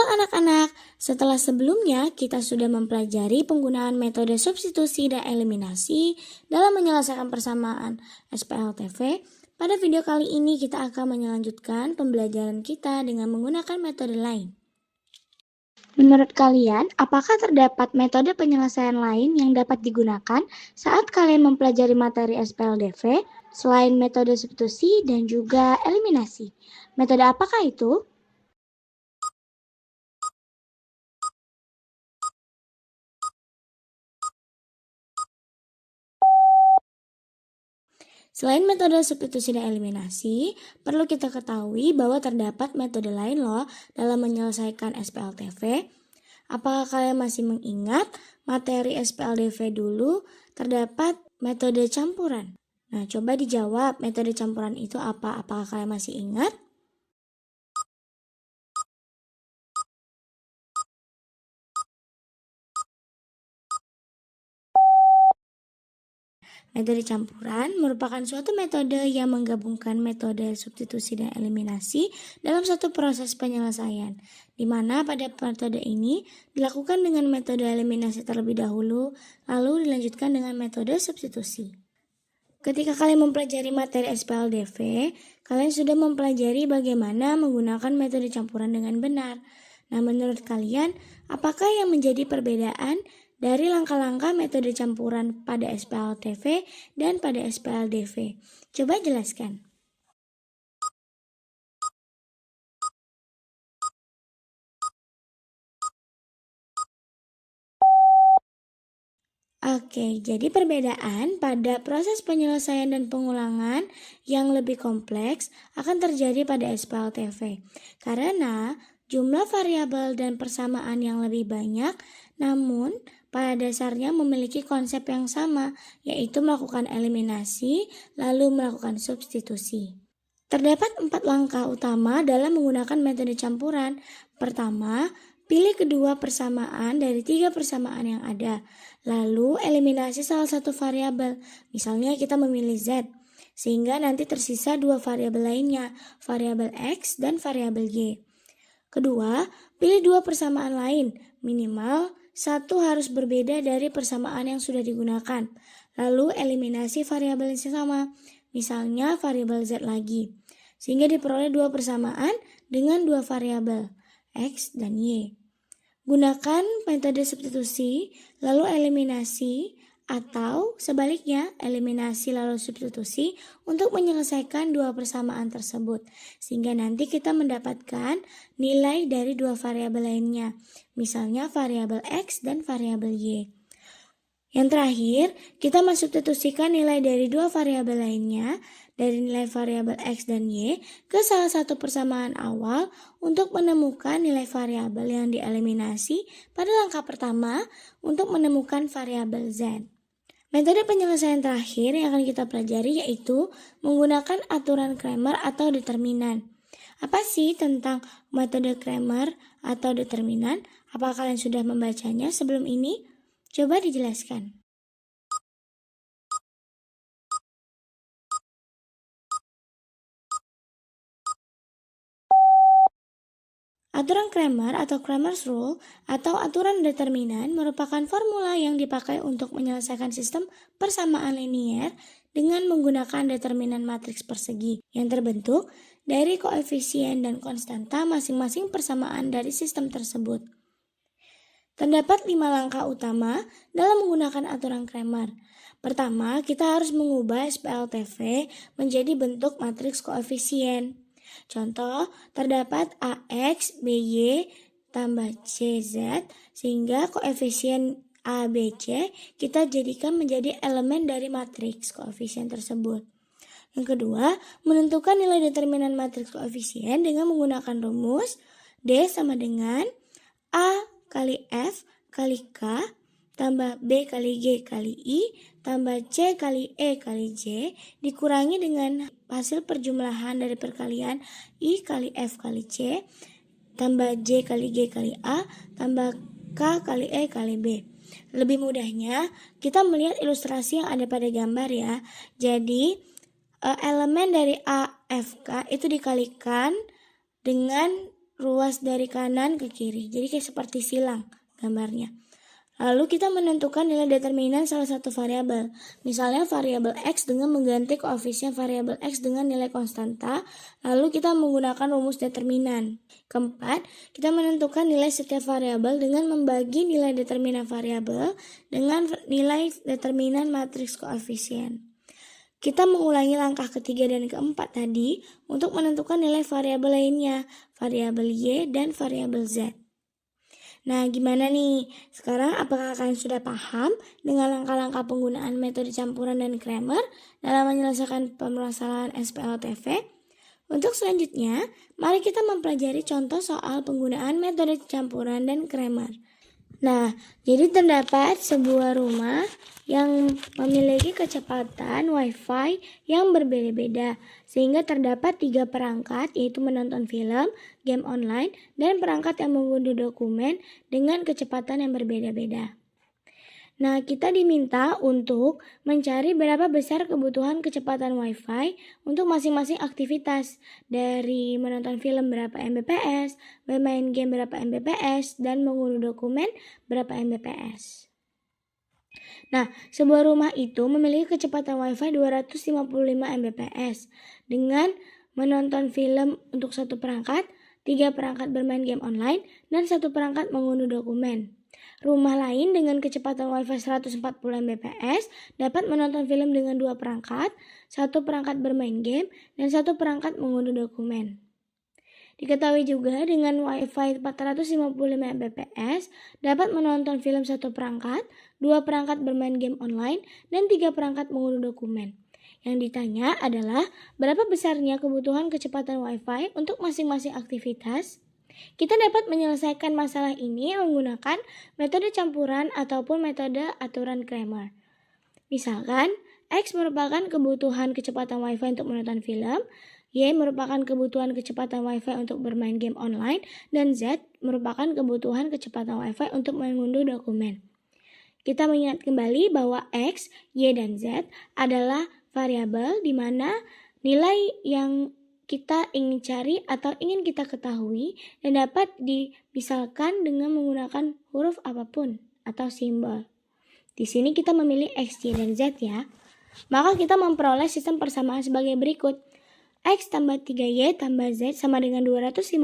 anak-anak, setelah sebelumnya kita sudah mempelajari penggunaan metode substitusi dan eliminasi dalam menyelesaikan persamaan SPLTV. Pada video kali ini kita akan melanjutkan pembelajaran kita dengan menggunakan metode lain. Menurut kalian, apakah terdapat metode penyelesaian lain yang dapat digunakan saat kalian mempelajari materi SPLDV selain metode substitusi dan juga eliminasi? Metode apakah itu? Selain metode substitusi dan eliminasi, perlu kita ketahui bahwa terdapat metode lain loh dalam menyelesaikan SPLTV. Apakah kalian masih mengingat materi SPLDV dulu terdapat metode campuran? Nah, coba dijawab metode campuran itu apa? Apakah kalian masih ingat? Metode campuran merupakan suatu metode yang menggabungkan metode substitusi dan eliminasi dalam satu proses penyelesaian, di mana pada metode ini dilakukan dengan metode eliminasi terlebih dahulu, lalu dilanjutkan dengan metode substitusi. Ketika kalian mempelajari materi SPLDV, kalian sudah mempelajari bagaimana menggunakan metode campuran dengan benar. Nah, menurut kalian, apakah yang menjadi perbedaan dari langkah-langkah metode campuran pada SPLTV dan pada SPLDV? Coba jelaskan. Oke, jadi perbedaan pada proses penyelesaian dan pengulangan yang lebih kompleks akan terjadi pada SPLTV karena jumlah variabel dan persamaan yang lebih banyak, namun pada dasarnya memiliki konsep yang sama, yaitu melakukan eliminasi lalu melakukan substitusi. Terdapat 4 langkah utama dalam menggunakan metode campuran. Pertama, pilih kedua persamaan dari 3 persamaan yang ada. Lalu eliminasi salah satu variabel. Misalnya kita memilih Z, sehingga nanti tersisa 2 variabel lainnya, variabel X dan variabel Y. Kedua, pilih 2 persamaan lain, minimal satu harus berbeda dari persamaan yang sudah digunakan. Lalu eliminasi variabel yang sama, misalnya variabel Z lagi, sehingga diperoleh 2 persamaan dengan 2 variabel, X dan Y. Gunakan metode substitusi, lalu eliminasi, atau sebaliknya eliminasi lalu substitusi untuk menyelesaikan 2 persamaan tersebut, sehingga nanti kita mendapatkan nilai dari 2 variabel lainnya, misalnya variabel X dan variabel Y. Yang terakhir, kita mensubstitusikan nilai dari 2 variabel lainnya dari nilai variabel X dan Y ke salah satu persamaan awal untuk menemukan nilai variabel yang dieliminasi pada langkah pertama untuk menemukan variabel Z. Metode penyelesaian terakhir yang akan kita pelajari yaitu menggunakan aturan Cramer atau determinan. Apa sih tentang metode Cramer atau determinan? Apakah kalian sudah membacanya sebelum ini? Coba dijelaskan. Aturan Cramer atau Cramer's Rule atau aturan determinan merupakan formula yang dipakai untuk menyelesaikan sistem persamaan linier dengan menggunakan determinan matriks persegi yang terbentuk dari koefisien dan konstanta masing-masing persamaan dari sistem tersebut. Terdapat 5 langkah utama dalam menggunakan aturan Cramer. Pertama, kita harus mengubah SPLTV menjadi bentuk matriks koefisien. Contoh, terdapat AX, BY, tambah CZ, sehingga koefisien A, B, C kita jadikan menjadi elemen dari matriks koefisien tersebut. Yang kedua, menentukan nilai determinan matriks koefisien dengan menggunakan rumus D sama dengan A kali F kali K tambah B kali G kali I tambah C kali E kali J dikurangi dengan hasil perjumlahan dari perkalian I kali F kali C tambah J kali G kali A tambah K kali E kali B. Lebih mudahnya kita melihat ilustrasi yang ada pada gambar ya. Jadi elemen dari A, F, K itu dikalikan dengan ruas dari kanan ke kiri. Jadi kayak seperti silang gambarnya. Lalu kita menentukan nilai determinan salah satu variabel. Misalnya variabel X dengan mengganti koefisien variabel X dengan nilai konstanta, lalu kita menggunakan rumus determinan. Keempat, kita menentukan nilai setiap variabel dengan membagi nilai determinan variabel dengan nilai determinan matriks koefisien. Kita mengulangi langkah ketiga dan keempat tadi untuk menentukan nilai variabel lainnya, variabel Y dan variabel Z. Nah, gimana nih? Sekarang apakah kalian sudah paham dengan langkah-langkah penggunaan metode campuran dan Cramer dalam menyelesaikan permasalahan SPLTV? Untuk selanjutnya, mari kita mempelajari contoh soal penggunaan metode campuran dan Cramer. Nah, jadi terdapat sebuah rumah yang memiliki kecepatan Wi-Fi yang berbeda-beda, sehingga terdapat 3 perangkat, yaitu menonton film, game online, dan perangkat yang mengunduh dokumen dengan kecepatan yang berbeda-beda. Nah, kita diminta untuk mencari berapa besar kebutuhan kecepatan Wi-Fi untuk masing-masing aktivitas, dari menonton film berapa Mbps, bermain game berapa Mbps, dan mengunduh dokumen berapa Mbps. Nah, sebuah rumah itu memiliki kecepatan Wi-Fi 255 Mbps dengan menonton film untuk 1 perangkat, 3 perangkat bermain game online, dan 1 perangkat mengunduh dokumen. Rumah lain dengan kecepatan Wi-Fi 140 Mbps dapat menonton film dengan 2 perangkat, 1 perangkat bermain game, dan 1 perangkat mengunduh dokumen. Diketahui juga dengan Wi-Fi 455 Mbps dapat menonton film 1 perangkat, 2 perangkat bermain game online, dan 3 perangkat mengunduh dokumen. Yang ditanya adalah berapa besarnya kebutuhan kecepatan Wi-Fi untuk masing-masing aktivitas. Kita dapat menyelesaikan masalah ini menggunakan metode campuran ataupun metode aturan Cramer. Misalkan, X merupakan kebutuhan kecepatan Wi-Fi untuk menonton film, Y merupakan kebutuhan kecepatan Wi-Fi untuk bermain game online, dan Z merupakan kebutuhan kecepatan Wi-Fi untuk mengunduh dokumen. Kita mengingat kembali bahwa X, Y, dan Z adalah variabel di mana nilai yang kita ingin cari atau ingin kita ketahui dan dapat dimisalkan dengan menggunakan huruf apapun atau simbol. Di sini kita memilih X, Y, dan Z ya. Maka kita memperoleh sistem persamaan sebagai berikut. X tambah 3Y tambah Z sama dengan 255.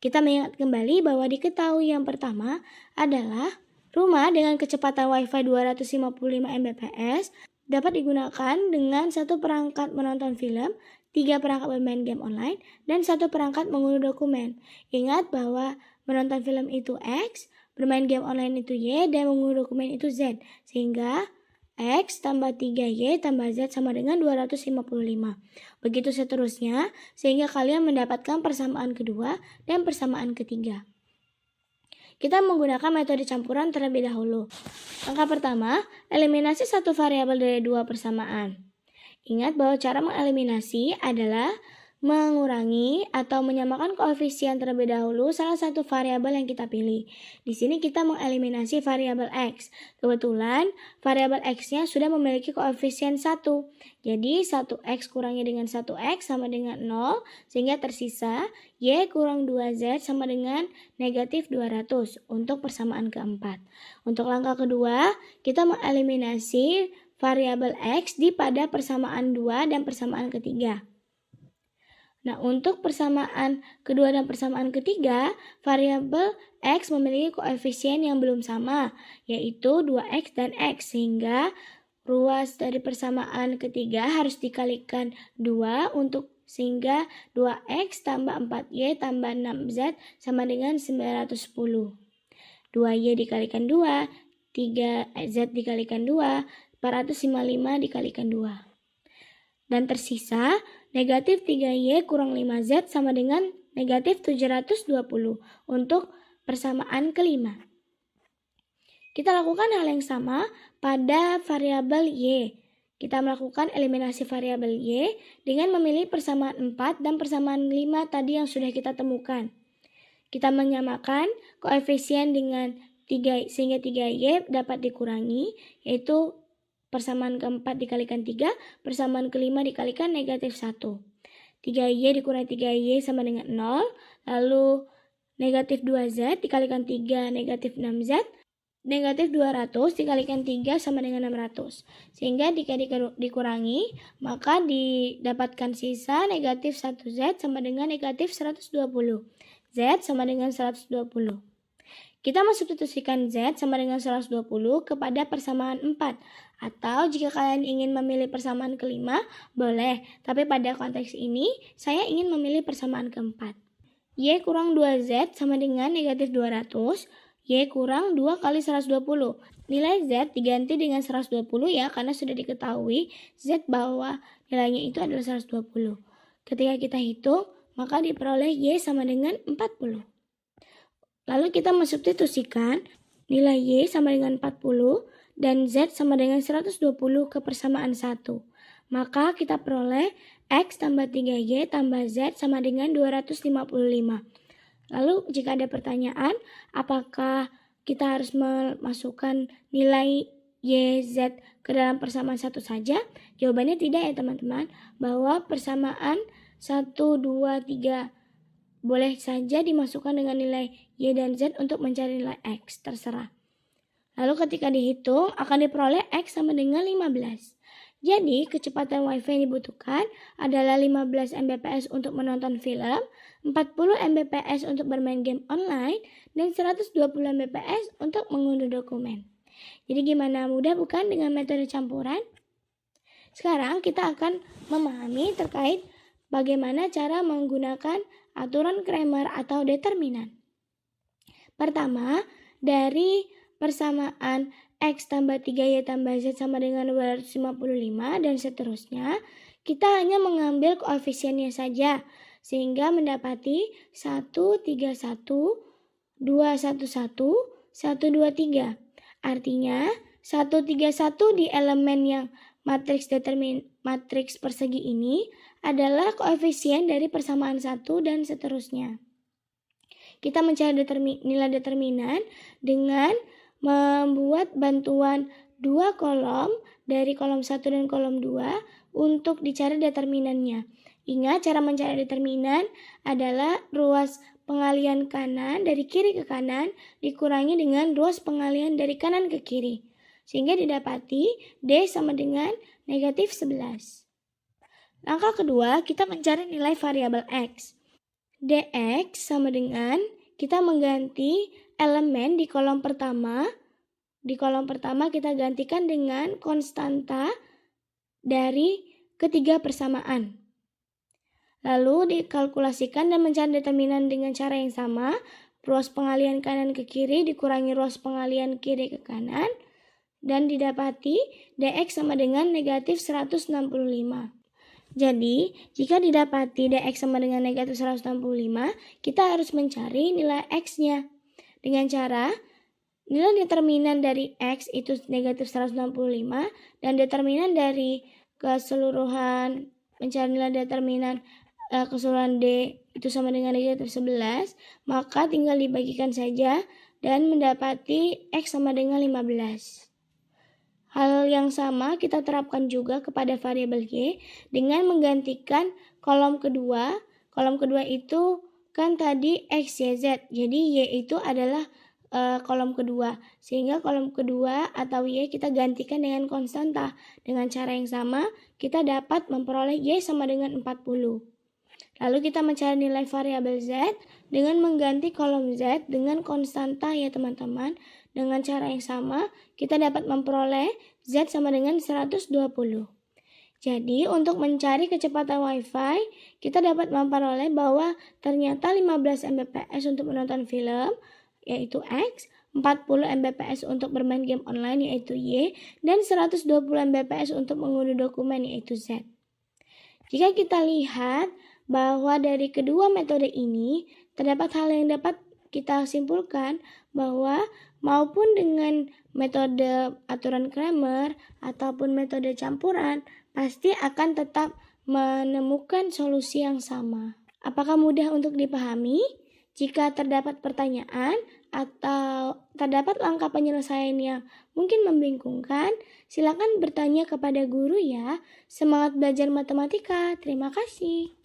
Kita mengingat kembali bahwa diketahui yang pertama adalah rumah dengan kecepatan Wi-Fi 255 Mbps dapat digunakan dengan 1 perangkat menonton film, 3 perangkat bermain game online, dan 1 perangkat mengunduh dokumen. Ingat bahwa menonton film itu X, bermain game online itu Y, dan mengunduh dokumen itu Z. Sehingga X tambah 3Y tambah Z sama dengan 255. Begitu seterusnya, sehingga kalian mendapatkan persamaan kedua dan persamaan ketiga. Kita menggunakan metode campuran terlebih dahulu. Langkah pertama, eliminasi satu variabel dari 2 persamaan. Ingat bahwa cara mengeliminasi adalah mengurangi atau menyamakan koefisien terlebih dahulu salah satu variabel yang kita pilih. Di sini kita mengeliminasi variabel X. Kebetulan variabel X-nya sudah memiliki koefisien 1. Jadi 1X kurangi dengan 1X sama dengan 0, sehingga tersisa Y kurang 2Z sama dengan negatif 200 untuk persamaan keempat. Untuk langkah kedua, kita mengeliminasi variabel X pada persamaan 2 dan persamaan ketiga. Nah, untuk persamaan kedua dan persamaan ketiga, variabel X memiliki koefisien yang belum sama, yaitu 2X dan X, sehingga ruas dari persamaan ketiga harus dikalikan 2 sehingga 2X tambah 4Y tambah 6Z sama dengan 910. 2Y dikalikan 2, 3Z dikalikan 2, 455 dikalikan 2. Dan tersisa negatif 3Y kurang 5Z sama dengan negatif 720 untuk persamaan kelima. Kita lakukan hal yang sama pada variabel Y. Kita melakukan eliminasi variabel Y dengan memilih persamaan 4 dan persamaan 5 tadi yang sudah kita temukan. Kita menyamakan koefisien dengan 3 sehingga 3Y dapat dikurangi, yaitu persamaan keempat dikalikan 3, persamaan kelima dikalikan negatif 1. 3Y dikurangi 3Y sama dengan 0. Lalu negatif 2Z dikalikan 3 negatif 6Z. Negatif 200 dikalikan 3 sama dengan 600. Sehingga jika dikurangi, maka didapatkan sisa negatif 1Z sama dengan negatif 120. Z sama dengan 120. Kita mensubstitusikan Z sama dengan 120 kepada persamaan 4. Atau jika kalian ingin memilih persamaan kelima, boleh. Tapi pada konteks ini, saya ingin memilih persamaan keempat. Y kurang 2Z sama dengan negatif 200. Y kurang 2 kali 120. Nilai Z diganti dengan 120 ya, karena sudah diketahui Z bahwa nilainya itu adalah 120. Ketika kita hitung, maka diperoleh Y sama dengan 40. Lalu kita mensubstitusikan nilai Y sama dengan 40 dan Z sama dengan 120 ke persamaan 1. Maka kita peroleh X tambah 3Y tambah Z sama dengan 255. Lalu jika ada pertanyaan, apakah kita harus memasukkan nilai Y, Z ke dalam persamaan 1 saja? Jawabannya tidak ya teman-teman, bahwa persamaan 1, 2, 3 boleh saja dimasukkan dengan nilai Y dan Z untuk mencari nilai X, terserah. Lalu ketika dihitung akan diperoleh X sama dengan 15. Jadi, kecepatan WiFi yang dibutuhkan adalah 15 Mbps untuk menonton film, 40 Mbps untuk bermain game online, dan 120 Mbps untuk mengunduh dokumen. Jadi gimana, mudah bukan dengan metode campuran? Sekarang kita akan memahami terkait bagaimana cara menggunakan aturan Cramer atau determinan. Pertama, dari persamaan X tambah 3Y tambah Z sama dengan 255 dan seterusnya, kita hanya mengambil koefisiennya saja, sehingga mendapati 131, 211, 123. Artinya, 131 di elemen yang matriks persegi ini adalah koefisien dari persamaan 1 dan seterusnya. Kita mencari nilai determinan dengan membuat bantuan dua kolom dari kolom 1 dan kolom 2 untuk dicari determinannya. Ingat, cara mencari determinan adalah ruas pengalian kanan dari kiri ke kanan dikurangi dengan ruas pengalian dari kanan ke kiri. Sehingga didapati D sama dengan negatif 11. Langkah kedua, kita mencari nilai variabel X. Dx sama dengan kita mengganti elemen di kolom pertama. Di kolom pertama kita gantikan dengan konstanta dari ketiga persamaan. Lalu dikalkulasikan dan mencari determinan dengan cara yang sama. Ruas pengalian kanan ke kiri dikurangi ruas pengalian kiri ke kanan. Dan didapati dx sama dengan negatif 165. Jadi, jika didapati dx sama dengan negatif 165, kita harus mencari nilai x-nya. Dengan cara, nilai determinan dari x itu negatif 165, dan determinan dari keseluruhan mencari nilai determinan keseluruhan D itu sama dengan negatif 11, maka tinggal dibagikan saja dan mendapati x sama dengan 15. Hal yang sama kita terapkan juga kepada variabel Y dengan menggantikan kolom kedua. Kolom kedua itu kan tadi X, Y, Z. Jadi Y itu adalah kolom kedua. Sehingga kolom kedua atau Y kita gantikan dengan konstanta. Dengan cara yang sama kita dapat memperoleh Y sama dengan 40. Lalu kita mencari nilai variabel Z dengan mengganti kolom Z dengan konstanta ya teman-teman. Dengan cara yang sama, kita dapat memperoleh Z sama dengan 120. Jadi, untuk mencari kecepatan Wi-Fi, kita dapat memperoleh bahwa ternyata 15 Mbps untuk menonton film, yaitu X, 40 Mbps untuk bermain game online, yaitu Y, dan 120 Mbps untuk mengunduh dokumen, yaitu Z. Jika kita lihat bahwa dari kedua metode ini, terdapat hal yang dapat kita simpulkan bahwa maupun dengan metode aturan Cramer ataupun metode campuran, pasti akan tetap menemukan solusi yang sama. Apakah mudah untuk dipahami? Jika terdapat pertanyaan atau terdapat langkah penyelesaian yang mungkin membingungkan, silakan bertanya kepada guru ya. Semangat belajar matematika. Terima kasih.